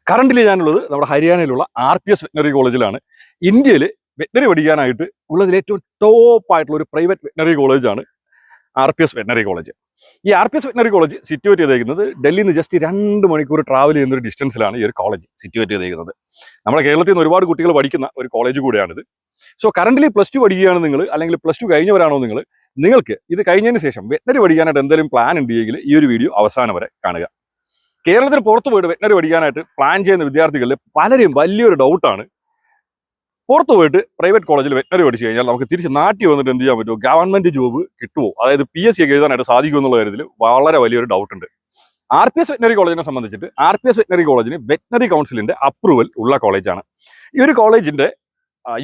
Currently ഞാനുള്ളത് നമ്മുടെ ഹരിയാനയിലുള്ള RPS veterinary കോളേജിലാണ്. ഇന്ത്യയിൽ വെറ്റിനറി പഠിക്കാനായിട്ട് ഉള്ളതിൽ ഏറ്റവും ടോപ്പ് ആയിട്ടുള്ള ഒരു പ്രൈവറ്റ് വെറ്റിനറി കോളേജാണ് RPS വെറ്റിനറി കോളേജ്. ഈ RPS വെറ്റിനറി കോളേജ് സിറ്റുവേറ്റ് ചെയ്തേക്കുന്നത് ഡൽഹിയിൽ നിന്ന് ജസ്റ്റ് 2 മണിക്കൂർ ട്രാവൽ ചെയ്യുന്ന ഒരു ഡിസ്റ്റൻസിലാണ് ഈ ഒരു കോളേജ് സിറ്റുവേറ്റ് ചെയ്തേക്കുന്നത്. നമ്മുടെ കേരളത്തിൽ നിന്ന് ഒരുപാട് കുട്ടികൾ പഠിക്കുന്ന ഒരു കോളേജ് കൂടെയാണിത്. സോ കറന്റിലി +2 പഠിക്കുകയാണ് നിങ്ങൾ, അല്ലെങ്കിൽ +2 കഴിഞ്ഞവരാണോ നിങ്ങൾക്ക് ഇത് കഴിഞ്ഞതിന് ശേഷം വെറ്റിനറി പഠിക്കാനായിട്ട് എന്തെങ്കിലും പ്ലാൻ ഉണ്ടെങ്കിൽ ഈ ഒരു വീഡിയോ അവസാനം വരെ കാണുക. കേരളത്തിന് പുറത്ത് പോയിട്ട് വെറ്റിനറി പഠിക്കാനായിട്ട് പ്ലാൻ ചെയ്യുന്ന വിദ്യാർത്ഥികളിൽ പലരും വലിയൊരു ഡൗട്ടാണ്, പുറത്ത് പോയിട്ട് പ്രൈവറ്റ് കോളേജിൽ വെറ്റിനറി പഠിച്ചു കഴിഞ്ഞാൽ നമുക്ക് തിരിച്ച് നാട്ടിൽ വന്നിട്ട് എന്ത് ചെയ്യാൻ പറ്റുമോ, ഗവൺമെന്റ് ജോബ് കിട്ടുമോ, അതായത് PSC ഒക്കെ എഴുതാനായിട്ട് സാധിക്കുമോ എന്നുള്ള കാര്യത്തിൽ വളരെ വലിയൊരു ഡൗട്ട് ഉണ്ട്. RPS വെറ്റിനറി കോളേജിനെ സംബന്ധിച്ചിട്ട് RPS വെറ്റിനറി കോളേജിന് വെറ്റിനറി കൗൺസിലിന്റെ അപ്രൂവൽ ഉള്ള കോളേജാണ്. ഈ ഒരു കോളേജിന്റെ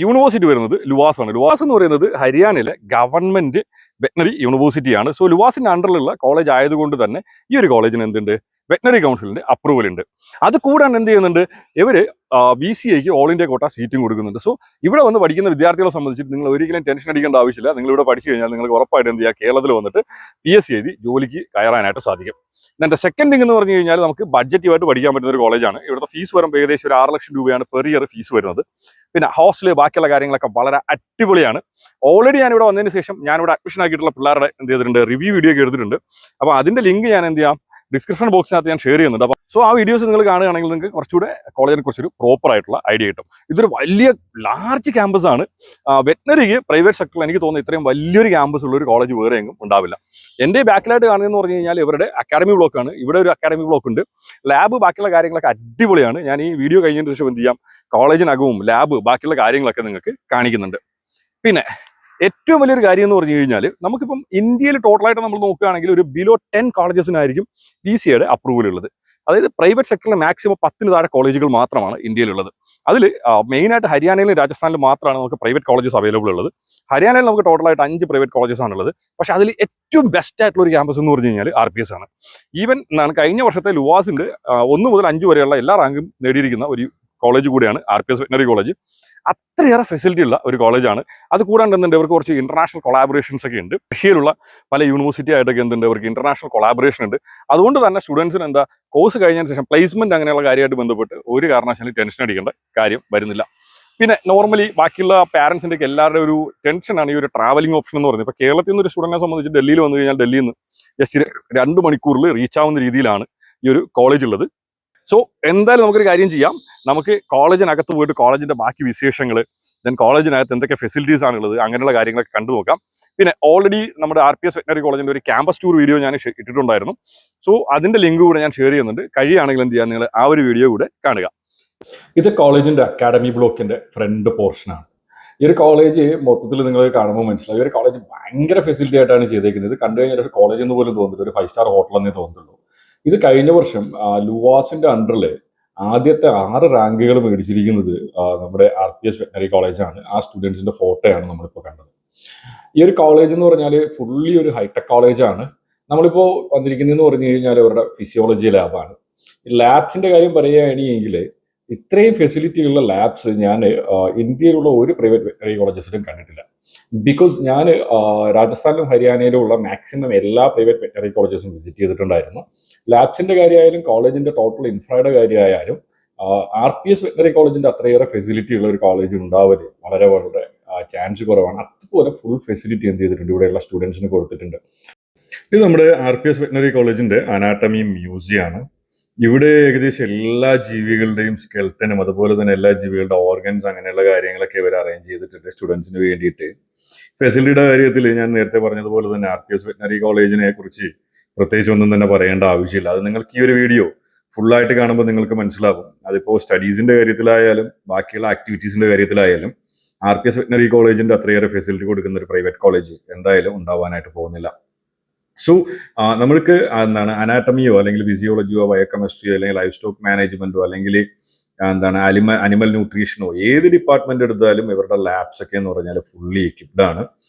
യൂണിവേഴ്സിറ്റി വരുന്നത് ലുവാസ് ആണ്. ലുവാസ് എന്ന് പറയുന്നത് ഹരിയാനയിലെ ഗവൺമെന്റ് വെറ്റിനറി യൂണിവേഴ്സിറ്റിയാണ്. സോ ലുവാസിന്റെ അണ്ടറിലുള്ള കോളേജ് ആയതുകൊണ്ട് തന്നെ ഈ ഒരു കോളേജിന് എന്തുണ്ട്, വെറ്റിനറി കൗൺസിലിന്റെ അപ്രൂവൽ ഉണ്ട്. അത് കൂടാണ്ട് എന്ത് ചെയ്യുന്നുണ്ട്, ഇവര് VCAക്ക് ഓൾ ഇന്ത്യ കോട്ട സീറ്റും കൊടുക്കുന്നുണ്ട്. സോ ഇവിടെ വന്ന് പഠിക്കുന്ന വിദ്യാർത്ഥികളെ സംബന്ധിച്ചിട്ട് നിങ്ങൾ ഒരിക്കലും ടെൻഷൻ അടിക്കേണ്ട ആവശ്യമില്ല. നിങ്ങൾ ഇവിടെ പഠിച്ചു കഴിഞ്ഞാൽ നിങ്ങൾക്ക് ഉറപ്പായിട്ട് എന്ത് ചെയ്യുക, കേരളത്തിൽ വന്നിട്ട് PSC എഴുതി ജോലിക്ക് കയറാനായിട്ട് സാധിക്കും. ഇതിന്റെ സെക്കൻഡ് തിങ് എന്ന് പറഞ്ഞു കഴിഞ്ഞാൽ നമുക്ക് ബഡ്ജറ്റുമായിട്ട് പഠിക്കാൻ പറ്റുന്ന ഒരു കോളേജാണ്. ഇവിടുത്തെ ഫീസ് വരുമ്പോൾ ഏകദേശം ഒരു 6 ലക്ഷം രൂപയാണ് പെർ ഇയർ ഫീസ് വരുന്നത്. പിന്നെ ഹോസ്റ്റല് ബാക്കിയുള്ള കാര്യങ്ങളൊക്കെ വളരെ അടിപൊളിയാണ്. ഓൾറെഡി ഞാനിവിടെ വന്നതിന് ശേഷം ഞാനിവിടെ അഡ്മിഷൻ ആക്കിയിട്ടുള്ള പിള്ളേരുടെ എന്ത് ചെയ്തിട്ടുണ്ട്, റിവ്യൂ വീഡിയോ ഒക്കെ എടുത്തിട്ടുണ്ട്. അപ്പോൾ അതിന്റെ ലിങ്ക് ഞാൻ എന്ത് ചെയ്യാം, ഡിസ്ക്രിപ്ഷൻ ബോക്സിനകത്ത് ഞാൻ ഷെയർ ചെയ്യുന്നുണ്ട്. അപ്പോൾ സോ ആ വീഡിയോസ് നിങ്ങൾ കാണുകയാണെങ്കിൽ നിങ്ങൾക്ക് കുറച്ചുകൂടെ കോളേജിനെ കുറിച്ചൊരു പ്രോപ്പർ ആയിട്ടുള്ള ഐഡിയ കിട്ടും. ഇതൊരു വലിയ ലാർജ് ക്യാമ്പസ് ആണ്. വെറ്റിനറിക്ക് പ്രൈവറ്റ് സെക്ടറിൽ എനിക്ക് തോന്നുന്നു ഇത്രയും വലിയൊരു ക്യാമ്പസ് ഉള്ള ഒരു കോളേജ് വേറെ എങ്ങും ഉണ്ടാവില്ല. എൻ്റെ ബാക്കിലായിട്ട് കാണുന്നതെന്ന് പറഞ്ഞു കഴിഞ്ഞാൽ ഇവരുടെ അക്കാഡമി ബ്ലോക്കാണ്. ഇവിടെ ഒരു അക്കാഡമി ബ്ലോക്ക് ഉണ്ട്, ലാബ് ബാക്കിയുള്ള കാര്യങ്ങളൊക്കെ അടിപൊളിയാണ്. ഞാൻ ഈ വീഡിയോ കഴിഞ്ഞതിന് ശേഷം എന്ത് ചെയ്യാം, കോളേജിനകവും ലാബ് ബാക്കിയുള്ള കാര്യങ്ങളൊക്കെ നിങ്ങൾക്ക് കാണിക്കുന്നുണ്ട്. പിന്നെ ഏറ്റവും വലിയൊരു കാര്യം എന്ന് പറഞ്ഞു കഴിഞ്ഞാൽ നമുക്കിപ്പം ഇന്ത്യയിൽ ടോട്ടലായിട്ട് നമ്മൾ നോക്കുകയാണെങ്കിൽ ഒരു ബിലോ 10 കോളേജസിനായിരിക്കും PCയുടെ അപ്രൂവൽ ഉള്ളത്. അതായത് പ്രൈവറ്റ് സെക്ടറിൽ മാക്സിമം 10 താഴെ കോളേജുകൾ മാത്രമാണ് ഇന്ത്യയിലുള്ളത്. അതിൽ മെയിനായിട്ട് ഹരിയാനയിലും രാജസ്ഥാനിലും മാത്രമാണ് നമുക്ക് പ്രൈവറ്റ് കോളേജസ് അവൈലബിൾ ഉള്ളത്. ഹരിയാനയിൽ നമുക്ക് ടോട്ടലായിട്ട് 5 പ്രൈവറ്റ് കോളേജസ് ആണുള്ളത്. പക്ഷേ അതിൽ ഏറ്റവും ബെസ്റ്റ് ആയിട്ടുള്ള ഒരു ക്യാമ്പസ് എന്ന് പറഞ്ഞു കഴിഞ്ഞാൽ RPS ആണ്. ഈവൻ കഴിഞ്ഞ വർഷത്തെ ലുവാസിന്റെ 1 മുതൽ 5 വരെയുള്ള എല്ലാ റാങ്കും നേടിയിരിക്കുന്ന ഒരു കോളേജ് കൂടിയാണ് RPS വെറ്റിനറി കോളേജ്. അത്രയേറെ ഫെസിലിറ്റി ഉള്ള ഒരു കോളേജാണ്. അത് കൂടാണ്ട് എന്തുണ്ട്, ഇവർക്ക് കുറച്ച് ഇന്റർനാഷണൽ കൊളാബറേഷൻസ് ഒക്കെ ഉണ്ട്. റഷ്യയിലുള്ള പല യൂണിവേഴ്സിറ്റി ആയിട്ടൊക്കെ എന്തുണ്ട്, ഇവർക്ക് ഇന്റർനാഷണൽ കൊളാബറേഷൻ ഉണ്ട്. അതുകൊണ്ട് തന്നെ സ്റ്റുഡൻസിന് എന്താ, കോഴ്സ് കഴിഞ്ഞതിന് ശേഷം പ്ലേസ്മെന്റ് അങ്ങനെയുള്ള കാര്യമായിട്ട് ബന്ധപ്പെട്ട് ഒരു കാരണവശാലും ടെൻഷൻ അടിക്കേണ്ട കാര്യം വരുന്നില്ല. പിന്നെ നോർമലി ബാക്കിയുള്ള പാരൻസിൻ്റെ ഒക്കെ എല്ലാവരുടെ ഒരു ടെൻഷനാണ് ഈ ഒരു ട്രാവലിംഗ് ഓപ്ഷൻ എന്ന് പറയുന്നത്. ഇപ്പോൾ കേരളത്തിൽ നിന്ന് ഒരു സ്റ്റുഡൻറ്റിനെ സംബന്ധിച്ച് ഡൽഹിയിൽ വന്നു കഴിഞ്ഞാൽ ഡൽഹിയിൽ നിന്ന് ജസ്റ്റ് 2 മണിക്കൂറിൽ റീച്ച് ആവുന്ന രീതിയിലാണ് ഈ ഒരു കോളേജ് ഉള്ളത്. സോ എന്തായാലും നമുക്കൊരു കാര്യം ചെയ്യാം, നമുക്ക് കോളേജിനകത്ത് പോയിട്ട് കോളേജിന്റെ ബാക്കി വിശേഷങ്ങൾ, ദെൻ കോളേജിനകത്ത് എന്തൊക്കെ ഫെസിലിറ്റീസ് ആണുള്ളത്, അങ്ങനെയുള്ള കാര്യങ്ങളൊക്കെ കണ്ടു നോക്കാം. പിന്നെ ഓൾറെഡി നമ്മുടെ RPS വെറ്റിനറി കോളേജിന്റെ ഒരു ക്യാമ്പസ് ടൂർ വീഡിയോ ഞാൻ ഇട്ടിട്ടുണ്ടായിരുന്നു. സോ അതിന്റെ ലിങ്ക് കൂടെ ഞാൻ ഷെയർ ചെയ്യുന്നുണ്ട്. കഴിയുകയാണെങ്കിൽ എന്ത് ചെയ്യാം, നിങ്ങൾ ആ ഒരു വീഡിയോ കൂടെ കാണുക. ഇത് കോളേജിന്റെ അക്കാഡമി ബ്ലോക്കിന്റെ ഫ്രണ്ട് പോർഷനാണ്. ഈ ഒരു കോളേജ് മൊത്തത്തിൽ നിങ്ങൾ കാണുമ്പോൾ മനസ്സിലാവും, ഈ ഒരു കോളേജ് ഭയങ്കര ഫെസിലിറ്റി ആയിട്ടാണ് ചെയ്തേക്കുന്നത്. ഇത് കണ്ടു കഴിഞ്ഞാൽ ഒരു കോളേജ് എന്ന് പോലും തോന്നുന്നില്ല, ഒരു 5 സ്റ്റാർ ഹോട്ടൽ എന്നേ തോന്നുന്നുള്ളൂ. ഇത് കഴിഞ്ഞ വർഷം ലുവാസിന്റെ അണ്ടറിൽ ആദ്യത്തെ 6 റാങ്കുകൾ മേടിച്ചിരിക്കുന്നത് നമ്മുടെ RPS വെറ്റിനറി കോളേജാണ്. ആ സ്റ്റുഡൻസിന്റെ ഫോട്ടോയാണ് നമ്മളിപ്പോൾ കണ്ടത്. ഈ ഒരു കോളേജ് എന്ന് പറഞ്ഞാൽ ഫുള്ളി ഒരു ഹൈടെക് കോളേജാണ്. നമ്മളിപ്പോൾ വന്നിരിക്കുന്നതെന്ന് പറഞ്ഞു കഴിഞ്ഞാൽ അവരുടെ ഫിസിയോളജി ലാബാണ്. ലാബ്സിന്റെ കാര്യം പറയുകയാണെങ്കിൽ ഇത്രയും ഫെസിലിറ്റി ഉള്ള ലാബ്സ് ഞാൻ ഇന്ത്യയിലുള്ള ഒരു പ്രൈവറ്റ് വെറ്റിനറി കോളേജസിലും കണ്ടിട്ടില്ല. ബിക്കോസ് ഞാൻ രാജസ്ഥാനിലും ഹരിയാനയിലും ഉള്ള മാക്സിമം എല്ലാ പ്രൈവറ്റ് വെറ്റിനറി കോളേജസും വിസിറ്റ് ചെയ്തിട്ടുണ്ടായിരുന്നു. ലാബ്സിന്റെ കാര്യമായാലും കോളേജിന്റെ ടോട്ടൽ ഇൻഫ്രയുടെ കാര്യമായാലും RPS വെറ്റിനറി കോളേജിന്റെ അത്രയേറെ ഫെസിലിറ്റി ഉള്ള ഒരു കോളേജ് ഉണ്ടാവല് വളരെ വളരെ ചാൻസ് കുറവാണ്. അതുപോലെ ഫുൾ ഫെസിലിറ്റി എന്ത് ചെയ്തിട്ടുണ്ട്, ഇവിടെയുള്ള സ്റ്റുഡൻസിന് കൊടുത്തിട്ടുണ്ട്. ഇത് നമ്മുടെ RPS വെറ്റിനറി കോളേജിന്റെ അനാട്ടമി മ്യൂസിയം ആണ്. ഇവിടെ ഏകദേശം എല്ലാ ജീവികളുടെയും സ്കെൽട്ടനും അതുപോലെ തന്നെ എല്ലാ ജീവികളുടെ ഓർഗൻസ് അങ്ങനെയുള്ള കാര്യങ്ങളൊക്കെ ഇവർ അറേഞ്ച് ചെയ്തിട്ടുണ്ട് സ്റ്റുഡൻസിന് വേണ്ടിയിട്ട്. ഫെസിലിറ്റിയുടെ കാര്യത്തിൽ ഞാൻ നേരത്തെ പറഞ്ഞതുപോലെ തന്നെ RPS വെറ്റിനറി കോളേജിനെ കുറിച്ച് പ്രത്യേകിച്ച് ഒന്നും തന്നെ പറയേണ്ട ആവശ്യമില്ല. അത് നിങ്ങൾക്ക് ഈ ഒരു വീഡിയോ ഫുള്ളായിട്ട് കാണുമ്പോൾ നിങ്ങൾക്ക് മനസ്സിലാകും. അതിപ്പോൾ സ്റ്റഡീസിന്റെ കാര്യത്തിലായാലും ബാക്കിയുള്ള ആക്ടിവിറ്റീസിന്റെ കാര്യത്തിലായാലും RPS വെറ്റിനറി കോളേജിന്റെ അത്രയേറെ ഫെസിലിറ്റി കൊടുക്കുന്ന ഒരു പ്രൈവറ്റ് കോളേജ് എന്തായാലും ഉണ്ടാവാനായിട്ട് പോകുന്നില്ല. സോ നമ്മൾക്ക് അനാട്ടമിയോ അല്ലെങ്കിൽ ഫിസിയോളജിയോ ബയോകെമിസ്ട്രിയോ അല്ലെങ്കിൽ ലൈഫ് സ്റ്റോക്ക് മാനേജ്മെന്റോ അല്ലെങ്കിൽ അനിമൽ ന്യൂട്രീഷനോ ഏത് ഡിപ്പാർട്ട്മെന്റ് എടുത്താലും ഇവരുടെ ലാബ്സ് ഒക്കെ എന്ന് പറഞ്ഞാൽ ഫുള്ളി എക്യുപ്ഡ് ആണ്.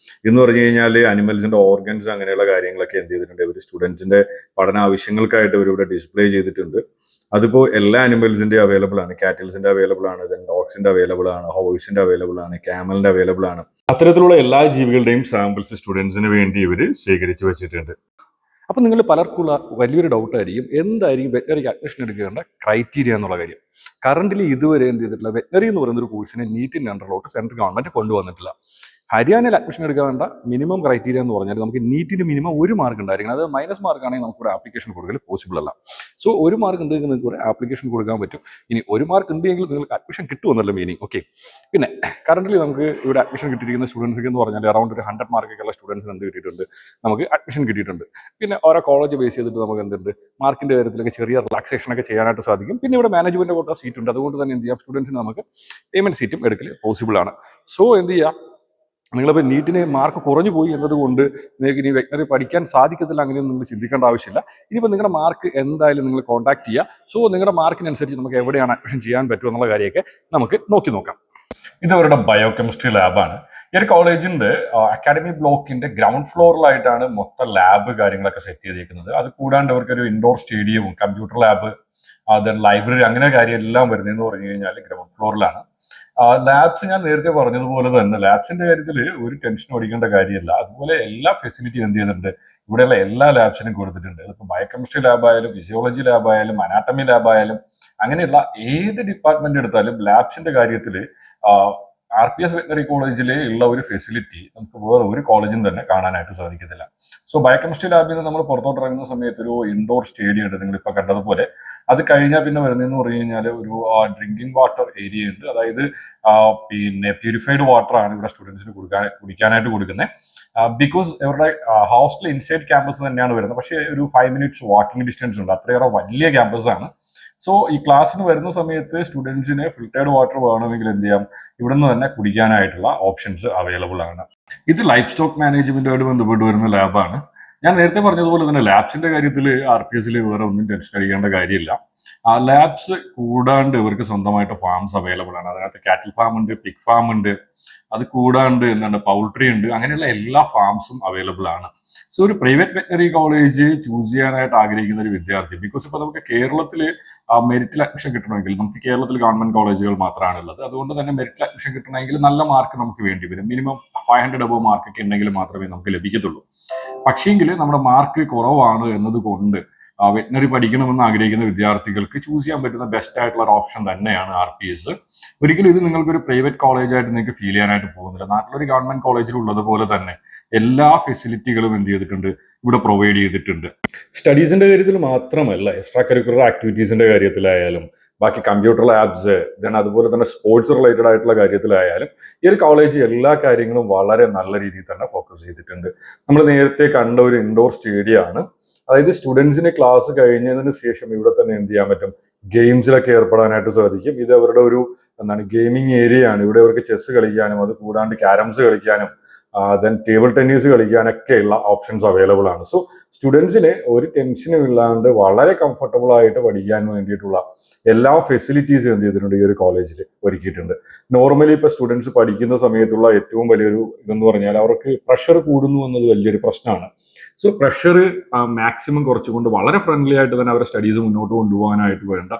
എന്ന് പറഞ്ഞു കഴിഞ്ഞാൽ അനിമൽസിന്റെ ഓർഗൻസ് അങ്ങനെയുള്ള കാര്യങ്ങളൊക്കെ എന്ത് ചെയ്തിട്ടുണ്ട്, ഇവർ സ്റ്റുഡൻസിന്റെ പഠന ആവശ്യങ്ങൾക്കായിട്ട് ഇവരിവിടെ ഡിസ്പ്ലേ ചെയ്തിട്ടുണ്ട്. അതിപ്പോൾ എല്ലാ അനിമൽസിന്റെ അവൈലബിൾ ആണ്. കാറ്റിൽസിന്റെ അവൈലബിൾ ആണ്, ദെൻ ഡോഗ്സിന്റെ അവൈലബിൾ ആണ്, ഹോഴ്സിന്റെ അവൈലബിൾ ആണ്, ക്യാമലിന്റെ അവൈലബിൾ ആണ്. അത്തരത്തിലുള്ള എല്ലാ ജീവികളുടെയും സാമ്പിൾസ് സ്റ്റുഡൻസിന് വേണ്ടി ഇവർ ശേഖരിച്ചു വെച്ചിട്ടുണ്ട്. അപ്പം നിങ്ങൾ പലർക്കുള്ള വലിയൊരു ഡൗട്ടായിരിക്കും എന്തായിരിക്കും വെറ്റനറിക്ക് അഡ്മിഷൻ എടുക്കേണ്ട ക്രൈറ്റീരിയ എന്നുള്ള കാര്യം. കറന്റ്ലി ഇതുവരെ എന്ത് ചെയ്തിട്ടില്ല, വെറ്റനറി എന്ന് പറയുന്ന ഒരു കോഴ്സിനെ നീറ്റിൻ്റെ അണ്ടറിലോട്ട് സെൻട്രൽ ഗവൺമെന്റ് കൊണ്ടുവന്നിട്ടില്ല. ഹരിയാനയിൽ അഡ്മിഷൻ എടുക്കാൻ വേണ്ട മിനിമം ക്രൈറ്റീരിയ എന്ന് പറഞ്ഞാൽ നമുക്ക് നീറ്റിന് മിനിമം 1 മാർക്ക് ഉണ്ടായിരിക്കണം. അത് മൈനസ് മാർക്ക് ആണെങ്കിൽ നമുക്ക് ഒരു ആപ്ലിക്കേഷൻ കൊടുക്കൽ പോസിബിൾ അല്ല. സോ 1 മാർക്ക് ഉണ്ടെങ്കിൽ നിങ്ങൾക്ക് ഒരു ആപ്ലിക്കേഷൻ കൊടുക്കാൻ പറ്റും. ഇനി 1 മാർക്ക് ഉണ്ടെങ്കിൽ നിങ്ങൾക്ക് അഡ്മിഷൻ കിട്ടുമെന്നല്ല മീനിങ്. ഓക്കെ, പിന്നെ കറന്റ്ലി നമുക്ക് ഇവിടെ അഡ്മിഷൻ കിട്ടിയിരിക്കുന്ന സ്റ്റുഡൻസിന് എന്ന് പറഞ്ഞാൽ അറൗണ്ട് ഒരു 100 മാർക്കൊക്കെയുള്ള സ്റ്റുഡൻസിന് എന്ത് കിട്ടിയിട്ടുണ്ട്, നമുക്ക് അഡ്മിഷൻ കിട്ടിയിട്ടുണ്ട്. പിന്നെ ഓരോ കോളേജ് ബേസ് ചെയ്തിട്ട് നമുക്ക് എന്തുണ്ട്, മാർക്കിന്റെ കാര്യത്തിലൊക്കെ ചെറിയ റിലാക്സേഷൻ ഒക്കെ ചെയ്യാനായിട്ട് സാധിക്കും. പിന്നെ ഇവിടെ മാനേജ്മെന്റ് കോട്ട സീറ്റ് ഉണ്ട്, അതുകൊണ്ട് തന്നെ എന്ത് ചെയ്യാം, സ്റ്റുഡൻസിന് നമുക്ക് പേയ്മെന്റ് സീറ്റും എടുക്കൽ പോസിബിൾ ആണ്. സോ എന്ത് ചെയ്യാം, നിങ്ങളിപ്പോൾ നീറ്റിന് മാർക്ക് കുറഞ്ഞു പോയി എന്നതുകൊണ്ട് നിങ്ങൾക്ക് ഇനി വെറ്റനറി പഠിക്കാൻ സാധിക്കത്തില്ല അങ്ങനെയൊന്നും നിങ്ങൾ ചിന്തിക്കേണ്ട ആവശ്യമില്ല. ഇനിയിപ്പോൾ നിങ്ങളുടെ മാർക്ക് എന്തായാലും നിങ്ങൾ കോൺടാക്ട് ചെയ്യുക. സോ നിങ്ങളുടെ മാർക്കിനനുസരിച്ച് നമുക്ക് എവിടെയാണ് അഡ്മിഷൻ ചെയ്യാൻ പറ്റും എന്നുള്ള കാര്യമൊക്കെ നമുക്ക് നോക്കാം. ഇതവരുടെ ബയോകെമിസ്ട്രി ലാബാണ്. ഈ ഒരു കോളേജിന്റെ അക്കാഡമി ബ്ലോക്കിന്റെ ഗ്രൗണ്ട് ഫ്ലോറിലായിട്ടാണ് മൊത്തം ലാബ് കാര്യങ്ങളൊക്കെ സെറ്റ് ചെയ്തിരിക്കുന്നത്. അത് കൂടാണ്ട് അവർക്കൊരു ഇൻഡോർ സ്റ്റേഡിയവും കമ്പ്യൂട്ടർ ലാബ്, ദെൻ ലൈബ്രറി, അങ്ങനെ കാര്യം എല്ലാം വരുന്നതെന്ന് പറഞ്ഞു കഴിഞ്ഞാൽ ഗ്രൗണ്ട് ഫ്ലോറിലാണ്. ലാബ്സ് ഞാൻ നേരത്തെ പറഞ്ഞതുപോലെ തന്നെ ലാബ്സിന്റെ കാര്യത്തിൽ ഒരു ടെൻഷൻ അടിക്കേണ്ട കാര്യമില്ല. അതുപോലെ എല്ലാ ഫെസിലിറ്റിയും എന്ത് ചെയ്യുന്നുണ്ട്, ഇവിടെയുള്ള എല്ലാ ലാബ്സിനും കൊടുത്തിട്ടുണ്ട്. അതിപ്പോൾ ബയോകെമിസ്ട്രി ലാബായാലും ഫിസിയോളജി ലാബായാലും അനാട്ടമി ലാബായാലും അങ്ങനെയുള്ള ഏത് ഡിപ്പാർട്ട്മെന്റ് എടുത്താലും ലാബ്സിന്റെ കാര്യത്തിൽ RPS വെറ്റനറി കോളേജിൽ ഉള്ള ഒരു ഫെസിലിറ്റി നമുക്ക് വേറെ ഒരു കോളേജിൽ തന്നെ കാണാനായിട്ട് സാധിക്കത്തില്ല. സോ ബയോകെമിസ്ട്രി ലാബിൽ നിന്ന് നമ്മൾ പുറത്തോട്ട് ഇറങ്ങുന്ന സമയത്ത് ഒരു ഇൻഡോർ സ്റ്റേഡിയം ഉണ്ട്, നിങ്ങളിപ്പോൾ കണ്ടതുപോലെ. അത് കഴിഞ്ഞാൽ പിന്നെ വരുന്നതെന്ന് പറഞ്ഞു കഴിഞ്ഞാൽ ഒരു ഡ്രിങ്കിങ് വാട്ടർ ഏരിയ ഉണ്ട്. അതായത് പിന്നെ പ്യൂരിഫൈഡ് വാട്ടർ ആണ് ഇവിടെ സ്റ്റുഡൻസിന് കുടിക്കാനായിട്ട് കൊടുക്കുന്നത്. ബിക്കോസ് ഇവരുടെ ഹോസ്റ്റൽ ഇൻസൈഡ് ക്യാമ്പസ് തന്നെയാണ് വരുന്നത്, പക്ഷേ ഒരു 5 minutes വാക്കിംഗ് ഡിസ്റ്റൻസ് ഉണ്ട്. അത്രയേറെ വലിയ ക്യാമ്പസ് ആണ്. സോ ഈ ക്ലാസ്സിന് വരുന്ന സമയത്ത് സ്റ്റുഡൻസിന് ഫിൽറ്റേർഡ് വാട്ടർ വേണമെങ്കിൽ എന്ത് ചെയ്യാം, ഇവിടുന്ന് തന്നെ കുടിക്കാനായിട്ടുള്ള ഓപ്ഷൻസ് അവൈലബിൾ ആണ്. ഇത് ലൈഫ് സ്റ്റോക്ക് മാനേജ്മെന്റുമായിട്ട് ബന്ധപ്പെട്ട് വരുന്ന ലാബാണ്. ഞാൻ നേരത്തെ പറഞ്ഞതുപോലെ തന്നെ ലാബ്സിന്റെ കാര്യത്തിൽ RPSൽ വേറെ ഒന്നും ടെൻഷൻ അടിക്കേണ്ട കാര്യമില്ല. ലാബ്സ് കൂടാണ്ട് ഇവർക്ക് സ്വന്തമായിട്ട് ഫാംസ് അവൈലബിൾ ആണ്. അതിനകത്ത് കാറ്റിൽ ഫാം ഉണ്ട്, പിഗ് ഫാം ഉണ്ട്, അത് കൂടാണ്ട് എന്താണ് പൗൾട്രി ഉണ്ട്, അങ്ങനെയുള്ള എല്ലാ ഫാംസും അവൈലബിൾ ആണ്. സോ ഒരു പ്രൈവറ്റ് വെറ്റനറി കോളേജ് ചൂസ് ചെയ്യാനായിട്ട് ആഗ്രഹിക്കുന്ന ഒരു വിദ്യാർത്ഥി, ബിക്കോസ് ഇപ്പോൾ നമുക്ക് കേരളത്തിൽ മെറിറ്റിൽ അഡ്മിഷൻ കിട്ടണമെങ്കിൽ നമുക്ക് കേരളത്തിൽ ഗവൺമെന്റ് കോളേജുകൾ മാത്രമാണ് ഉള്ളത്. അതുകൊണ്ട് തന്നെ മെറിറ്റിൽ അഡ്മിഷൻ കിട്ടണമെങ്കിൽ നല്ല മാർക്ക് നമുക്ക് വേണ്ടി വരും. മിനിമം 500 above മാർക്കൊക്കെ ഉണ്ടെങ്കിൽ മാത്രമേ നമുക്ക് ലഭിക്കത്തുള്ളൂ. പക്ഷേങ്കിൽ നമ്മുടെ മാർക്ക് കുറവാണ് എന്നതുകൊണ്ട് വെറ്റനറി പഠിക്കണമെന്ന് ആഗ്രഹിക്കുന്ന വിദ്യാർത്ഥികൾക്ക് ചൂസ് ചെയ്യാൻ പറ്റുന്ന ബെസ്റ്റ് ആയിട്ടുള്ള ഒരു ഓപ്ഷൻ തന്നെയാണ് RPS. ഒരിക്കലും ഇത് നിങ്ങൾക്കൊരു പ്രൈവറ്റ് കോളേജായിട്ട് നിങ്ങൾക്ക് ഫീൽ ചെയ്യാനായിട്ട് പോകുന്നില്ല. നാട്ടിലൊരു ഗവൺമെന്റ് കോളേജിൽ ഉള്ളതുപോലെ തന്നെ എല്ലാ ഫെസിലിറ്റികളും എന്ത് ചെയ്തിട്ടുണ്ട്, ഇവിടെ പ്രൊവൈഡ് ചെയ്തിട്ടുണ്ട്. സ്റ്റഡീസിന്റെ കാര്യത്തിൽ മാത്രമല്ല, എക്സ്ട്രാ കരിക്കുലർ ആക്ടിവിറ്റീസിന്റെ കാര്യത്തിലായാലും ബാക്കി കമ്പ്യൂട്ടർ ലാബ്സ്, ദെൻ അതുപോലെ തന്നെ സ്പോർട്സ് റിലേറ്റഡ് ആയിട്ടുള്ള കാര്യത്തിലായാലും ഈ ഒരു കോളേജ് എല്ലാ കാര്യങ്ങളും വളരെ നല്ല രീതിയിൽ തന്നെ ഫോക്കസ് ചെയ്തിട്ടുണ്ട്. നമ്മൾ നേരത്തെ കണ്ട ഒരു ഇൻഡോർ സ്റ്റേഡിയം ആണ്. അതായത് സ്റ്റുഡൻസിന് ക്ലാസ് കഴിഞ്ഞതിന് ശേഷം ഇവിടെ തന്നെ എന്ത് ചെയ്യാൻ പറ്റും, ഗെയിംസിലൊക്കെ ഏർപ്പെടാനായിട്ട് സാധിക്കും. ഇത് അവരുടെ ഒരു ഗെയിമിംഗ് ഏരിയ ആണ്. ഇവിടെ അവർക്ക് ചെസ് കളിക്കാനും അത് കൂടാണ്ട് ക്യാരംസ് കളിക്കാനും ദെൻ ടേബിൾ ടെന്നീസ് കളിക്കാനൊക്കെ ഉള്ള ഓപ്ഷൻസ് അവൈലബിൾ ആണ്. സോ സ്റ്റുഡൻസിന് ഒരു ടെൻഷനും ഇല്ലാണ്ട് വളരെ കംഫർട്ടബിൾ ആയിട്ട് പഠിക്കാൻ വേണ്ടിയിട്ടുള്ള എല്ലാ ഫെസിലിറ്റീസും എന്ത് ചെയ്തിട്ടുണ്ട്, ഈ ഒരു കോളേജിൽ ഒരുക്കിയിട്ടുണ്ട്. നോർമലി ഇപ്പോൾ സ്റ്റുഡൻസ് പഠിക്കുന്ന സമയത്തുള്ള ഏറ്റവും വലിയൊരു ഇതെന്ന് പറഞ്ഞാൽ അവർക്ക് പ്രഷർ കൂടുന്നു എന്നത് വലിയൊരു പ്രശ്നമാണ്. സോ പ്രഷർ മാക്സിമം കുറച്ചുകൊണ്ട് വളരെ ഫ്രണ്ട്ലി ആയിട്ട് തന്നെ അവരുടെ സ്റ്റഡീസ് മുന്നോട്ട് കൊണ്ടുപോകാനായിട്ട് വേണ്ട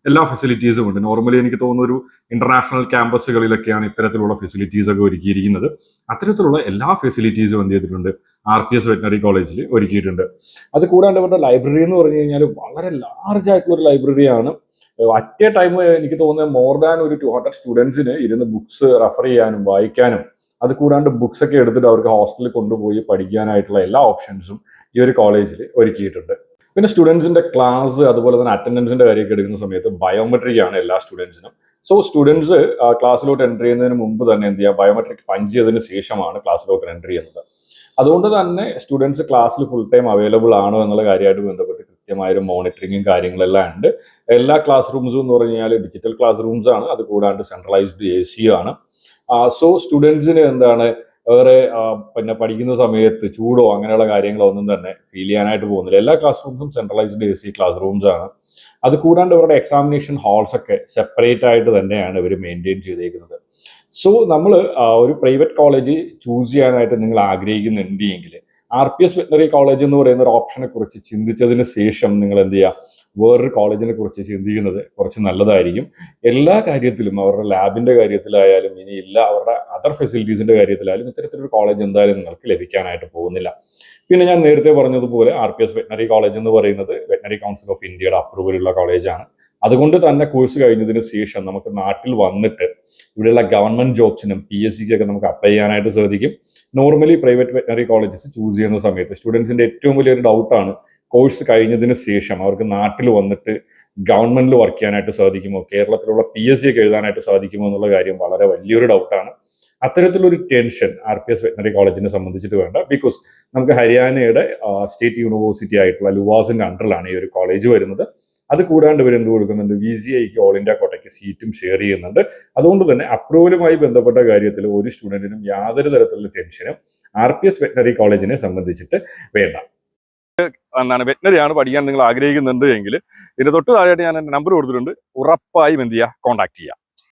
എല്ലാ ഫെസിലിറ്റീസും ഉണ്ട്. നോർമലി എനിക്ക് തോന്നുന്ന ഒരു ഇന്റർനാഷണൽ ക്യാമ്പസുകളിലൊക്കെയാണ് ഇത്തരത്തിലുള്ള ഫെസിലിറ്റീസ് ഒക്കെ ഒരുക്കിയിരിക്കുന്നത്. അത്തരത്തിലുള്ള എല്ലാ ഫെസിലിറ്റീസും എന്ത് ചെയ്തിട്ടുണ്ട്, RPS വെറ്റനറി കോളേജിൽ ഒരുക്കിയിട്ടുണ്ട്. അത് കൂടാണ്ട് അവരുടെ ലൈബ്രറി എന്ന് പറഞ്ഞു കഴിഞ്ഞാൽ വളരെ ലാർജ് ആയിട്ടുള്ള ഒരു ലൈബ്രറിയാണ്. അറ്റ് എ ടൈം എനിക്ക് തോന്നുന്നത് മോർ ദാൻ ഒരു 200 സ്റ്റുഡൻസിന് ഇരുന്ന് ബുക്സ് റെഫർ ചെയ്യാനും വായിക്കാനും അത് കൂടാണ്ട് ബുക്സ് ഒക്കെ എടുത്തിട്ട് അവർക്ക് ഹോസ്റ്റലിൽ കൊണ്ടുപോയി പഠിക്കാനായിട്ടുള്ള എല്ലാ ഓപ്ഷൻസും ഈ ഒരു കോളേജിൽ ഒരുക്കിയിട്ടുണ്ട്. പിന്നെ സ്റ്റുഡൻസിന്റെ ക്ലാസ് അതുപോലെ തന്നെ അറ്റൻഡൻസിന്റെ കാര്യമൊക്കെ എടുക്കുന്ന സമയത്ത് ബയോമെട്രിക് ആണ് എല്ലാ സ്റ്റുഡൻസിനും. സോ സ്റ്റുഡൻസ് ക്ലാസ്സിലോട്ട് എൻ്റർ ചെയ്യുന്നതിന് മുമ്പ് തന്നെ എന്ത് ചെയ്യുക, ബയോമെട്രിക് പഞ്ച് ചെയ്തതിന് ശേഷമാണ് ക്ലാസ്സിലോട്ട് എൻ്റർ ചെയ്യുന്നത്. അതുകൊണ്ട് തന്നെ സ്റ്റുഡൻസ് ക്ലാസ്സിൽ ഫുൾ ടൈം അവൈലബിൾ ആണോ എന്നുള്ള കാര്യമായിട്ട് ബന്ധപ്പെട്ട് കൃത്യമായൊരു മോണിറ്ററിങ്ങും കാര്യങ്ങളെല്ലാം ഉണ്ട്. എല്ലാ ക്ലാസ് റൂംസും എന്ന് പറഞ്ഞു കഴിഞ്ഞാൽ ഡിജിറ്റൽ ക്ലാസ് റൂംസ് ആണ്. അത് കൂടാണ്ട് സെൻട്രലൈസ്ഡ് AC ആണ്. സോ സ്റ്റുഡൻസിന് എന്താണ് വേറെ പിന്നെ പഠിക്കുന്ന സമയത്ത് ചൂടോ അങ്ങനെയുള്ള കാര്യങ്ങളോ ഒന്നും തന്നെ ഫീൽ ചെയ്യാനായിട്ട് പോകുന്നില്ല. എല്ലാ ക്ലാസ് റൂംസും സെൻട്രലൈസ്ഡ് AC ക്ലാസ് റൂംസ് ആണ്. അത് കൂടാണ്ട് ഇവരുടെ എക്സാമിനേഷൻ ഹാൾസ് ഒക്കെ സെപ്പറേറ്റ് ആയിട്ട് തന്നെയാണ് ഇവർ മെയിൻറ്റെയിൻ ചെയ്തേക്കുന്നത്. സോ നമ്മൾ ഒരു പ്രൈവറ്റ് കോളേജ് ചൂസ് ചെയ്യാനായിട്ട് നിങ്ങൾ ആഗ്രഹിക്കുന്നുണ്ടെങ്കിൽ RPS വെറ്റനറി കോളേജ് എന്ന് പറയുന്ന ഒരു ഓപ്ഷനെ കുറിച്ച് ചിന്തിച്ചതിന് ശേഷം നിങ്ങൾ എന്ത് ചെയ്യുക, വേറൊരു കോളേജിനെ കുറിച്ച് ചിന്തിക്കുന്നത് കുറച്ച് നല്ലതായിരിക്കും. എല്ലാ കാര്യത്തിലും അവരുടെ ലാബിന്റെ കാര്യത്തിലായാലും ഇനിയില്ല അവരുടെ അതർ ഫെസിലിറ്റീസിന്റെ കാര്യത്തിലായാലും ഇത്തരത്തിലൊരു കോളേജ് എന്തായാലും നിങ്ങൾക്ക് ലഭിക്കാനായിട്ട് പോകുന്നില്ല. പിന്നെ ഞാൻ നേരത്തെ പറഞ്ഞതുപോലെ RPS വെറ്റനറി കോളേജ് എന്ന് പറയുന്നത് വെറ്റനറി കൗൺസിൽ ഓഫ് ഇന്ത്യയുടെ അപ്രൂവലുള്ള കോളേജാണ്. അതുകൊണ്ട് തന്നെ കോഴ്സ് കഴിഞ്ഞതിന് ശേഷം നമുക്ക് നാട്ടിൽ വന്നിട്ട് ഇവിടെയുള്ള ഗവൺമെന്റ് ജോബ്സിനും PSCക്കൊക്കെ നമുക്ക് അപ്ലൈ ചെയ്യാനായിട്ട് സാധിക്കും. Normally private veterinary colleges choose ചെയ്യുന്ന സമയത്ത് സ്റ്റുഡൻസിന്റെ ഏറ്റവും വലിയൊരു ഡൗട്ടാണ് കോഴ്സ് കഴിഞ്ഞതിന് ശേഷം അവർക്ക് നാട്ടിൽ വന്നിട്ട് ഗവൺമെന്റിൽ വർക്ക് ചെയ്യാനായിട്ട് സാധിക്കുമോ, കേരളത്തിലുള്ള PSC ഒക്കെ എഴുതാനായിട്ട് സാധിക്കുമോ എന്നുള്ള കാര്യം വളരെ വലിയൊരു ഡൗട്ടാണ്. അത്തരത്തിലൊരു ടെൻഷൻ RPS വെറ്റനറി കോളേജിനെ സംബന്ധിച്ചിട്ട് വേണ്ട. ബിക്കോസ് നമുക്ക് ഹരിയാനയുടെ സ്റ്റേറ്റ് യൂണിവേഴ്സിറ്റി ആയിട്ടുള്ള ലുവാസിന്റെ അണ്ടറിലാണ് ഈ ഒരു കോളേജ് വരുന്നത്. അത് കൂടാണ്ട് ഇവർ എന്ത് കൊടുക്കുന്നുണ്ട്, VCIക്ക് ഓൾ ഇന്ത്യ കോട്ടയ്ക്ക് സീറ്റും ഷെയർ ചെയ്യുന്നുണ്ട്. അതുകൊണ്ട് തന്നെ അപ്രൂവലുമായി ബന്ധപ്പെട്ട കാര്യത്തിൽ ഒരു സ്റ്റുഡന്റിനും യാതൊരു തരത്തിലുള്ള ടെൻഷനും RPS വെറ്റനറി കോളേജിനെ സംബന്ധിച്ചിട്ട് വേണ്ട. വെറ്റനറി ആണ് പഠിക്കാൻ നിങ്ങൾ ആഗ്രഹിക്കുന്നുണ്ട് എങ്കിൽ ഇതിന് തൊട്ട് താഴെയായിട്ട് ഞാൻ എൻ്റെ നമ്പർ കൊടുത്തിട്ടുണ്ട്. ഉറപ്പായും എന്ത് ചെയ്യുക, കോൺടാക്ട് ചെയ്യുക.